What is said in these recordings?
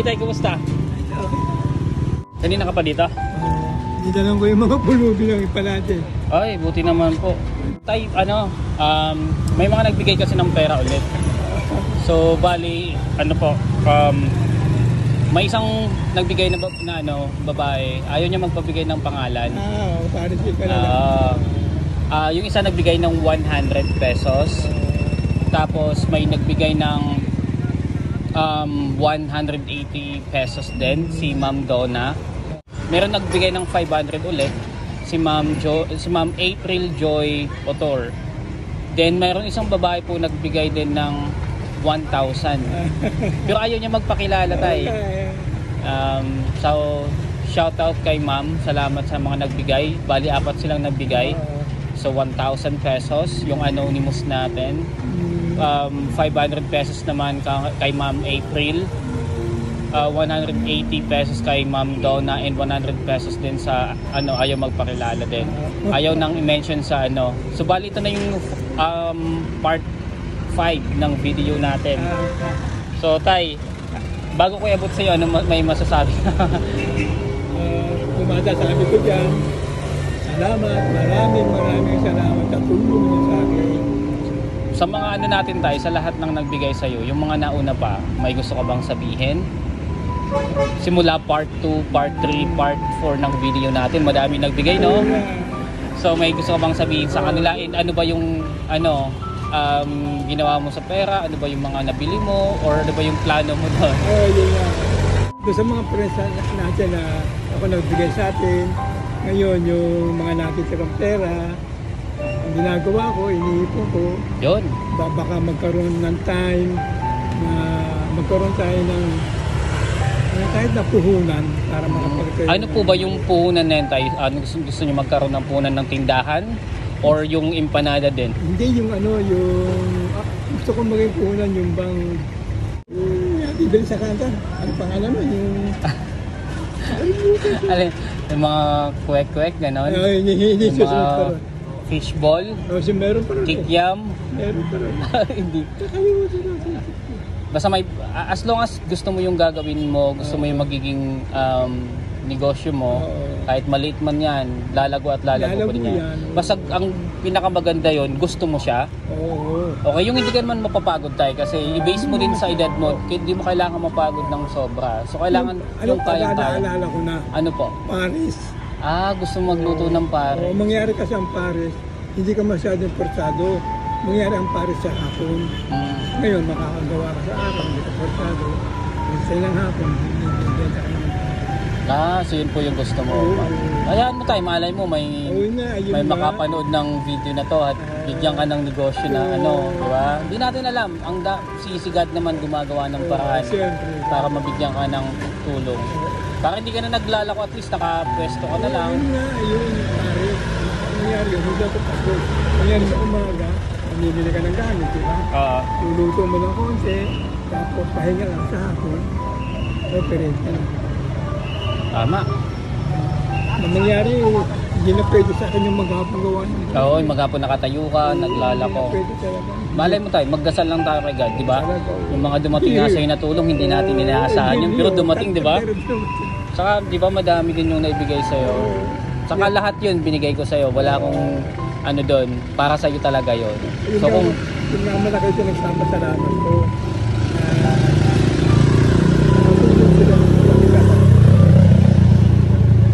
Hi Tay, kumusta? Kanina ka pa dito? Dinanong ko yung mga pulubi ng ipalate. Ay, buti naman po. Tay, may mga nagbigay kasi ng pera ulit. So, bali, may isang nagbigay na babae. Ayaw niya magpabigay ng pangalan. Parang ka na lang. Yung isa nagbigay ng 100 pesos. Tapos, may nagbigay ng 180 pesos din, si Ma'am Donna. Meron nagbigay ng 500 ulit, si Ma'am April Joy Otor. Then mayroon isang babae po nagbigay din ng 1,000. Pero ayaw niya magpakilala tayo. So shout out kay Ma'am, salamat sa mga nagbigay. Bali 4 silang nagbigay. So 1,000 pesos yung anonymous natin. 500 pesos naman kay Ma'am April. 180 pesos kay Ma'am Donna and 100 pesos din sa ayaw magpakilala din. Ayaw nang i-mention sa So bali ito na yung part 5 ng video natin. So Tay, bago ko iabot sa iyo, may masasabi? Sabi ko dyan, salamat, maraming salamat sa tulong niyo sa akin. Sa mga natin Tay, sa lahat ng nagbigay sa iyo, yung mga nauna pa, may gusto ka bang sabihin? Simula part 2, part 3, part 4 ng video natin, madami nagbigay, no? So may gusto ka bang sabihin sa kanila? Ano ba yung ginawa mo sa pera? Ano ba yung mga nabili mo? Or ano ba yung plano mo doon? Yun nga. Doon sa mga friends natin na ako nagbigay sa atin, ngayon yung mga natin sa pera, ang ginagawa ko, iniipon ko. Yun. Baka magkaroon ng time na magkaroon tayo ng kahit na puhunan para makapagkaroon. Ano po ba yung puhunan na yun, Tay? Gusto nyo magkaroon ng puhunan ng tindahan? Or yung empanada din? Hindi, yung gusto ko maging puhunan yung bang bibili sa kanta. Ano pangalan mo? Yung mga kwek-kwek, gano'n? Hindi yung mga fishball? Meron pa rin. Kikiam? Meron pa rin. Hindi. Basta as long as gusto mo yung gagawin mo, gusto mo yung magiging negosyo mo, kahit maliit man yan, lalago pa din yan. Basta ang pinakamaganda yon, gusto mo siya. Okay, yung hindi ka naman mapapagod Tay, kasi i-base mo din sa edad mo, hindi mo kailangan mapagod ng sobra. So kailangan yung kaya-kaya. Naalala ko na. Ano po? Paris. Gusto magluto ng pares. Mangyari kasi ang pares, hindi ka masyadong portado. Mangyari ang pares sa hapon. Ngayon, makakagawa ka sa araw, hindi ka portado. Sa ilang hapon, hindi ka so yun po yung gusto mo. Hayaan mo Tay, malay mo may makapanood ng video na to at bigyan ka ng negosyo na di ba? Hindi natin alam, si God naman gumagawa ng paraan para mabigyan ka ng tulong. Para hindi ka na naglalako, at least nakapwesto ka na lang. Nangyari yun, hindi ako pagod. Nangyari sa umaga, mamimili ka ng gamit, di ba? Luluto mo ng konti, tapos pahinga lang sa hapon, operate ka na. Tama. Nangyari, hindi na pwede sa akin yung maghapon gawa. Oo, maghapon nakatayo ka, naglalako. Malay mo Tay, magdasal lang tayo kay God, di ba? Yung mga dumating nga sa'yo na tulong, hindi natin inaasahan yun, pero dumating, di ba? Saka, di ba, madami din yung naibigay sa'yo. Saka lahat yun, binigay ko sa'yo. Wala akong doon, para sa'yo talaga yun. So kung... Yung naman na kayo nagsama sa laman ko,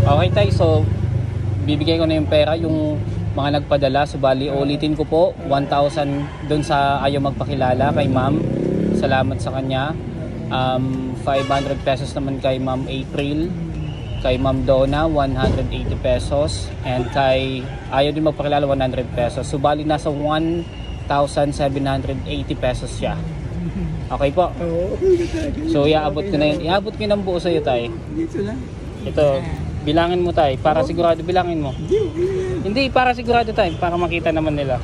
okay Tay, so bibigay ko na yung pera, yung mga nagpadala. So bali, ulitin ko po, 1,000 doon sa ayaw magpakilala kay Ma'am. Salamat sa kanya. 500 pesos naman kay Ma'am April. Kay Ma'am Donna, 180 pesos. And kay ayaw din magpakilala, 100 pesos. So bali, nasa 1,780 pesos siya. Okay po? So iaabot ko na yun. Iaabot ko ng buo sa'yo Tay. Dito lang. Ito. Bilangin mo Tay, para sigurado, bilangin mo. Hindi, para sigurado Tay, para makita naman nila.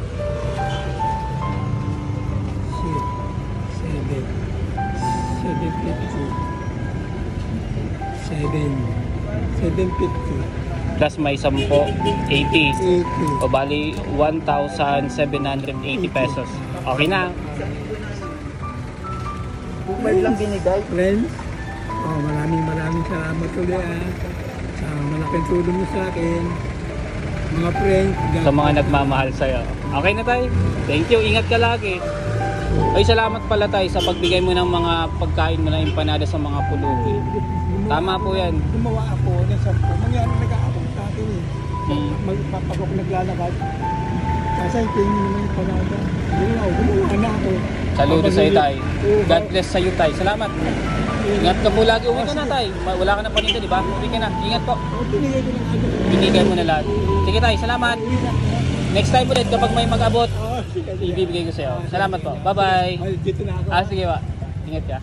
750. Plus may 10, 80. O bali, 1,780 pesos. Okay na. May lang binigay. Friends? Oh, maraming salamat ulit sa malaking tulong mo sa akin. Mga friends. Sa mga nagmamahal sa'yo. Okay na tayo. Thank you. Ingat ka lagi. Ay, salamat pala tayo sa pagbigay mo ng mga pagkain mo na empanada sa mga pulubi. Tama po yan. Gumawa ako ng 10. Mangyari nag-aabot sa akin eh. Pag ako naglalakad. Kasi tingin naman yung panada. Gumawa na ako. Saludo sa'yo tayo. God bless sa'yo tayo. Salamat. Ingat ka po lagi. Uwi ka na tayo. Wala ka na paninda, di ba? Uwi ka na. Ingat po. Binigay ko ng agad. Binigay mo na lahat. Sige tayo. Salamat. Next time ulit kapag may mag-abot, Sige. ibibigay ko sa'yo. Salamat po. Bye-bye. Ay, dito na ako. Sige ba. Ingat ka.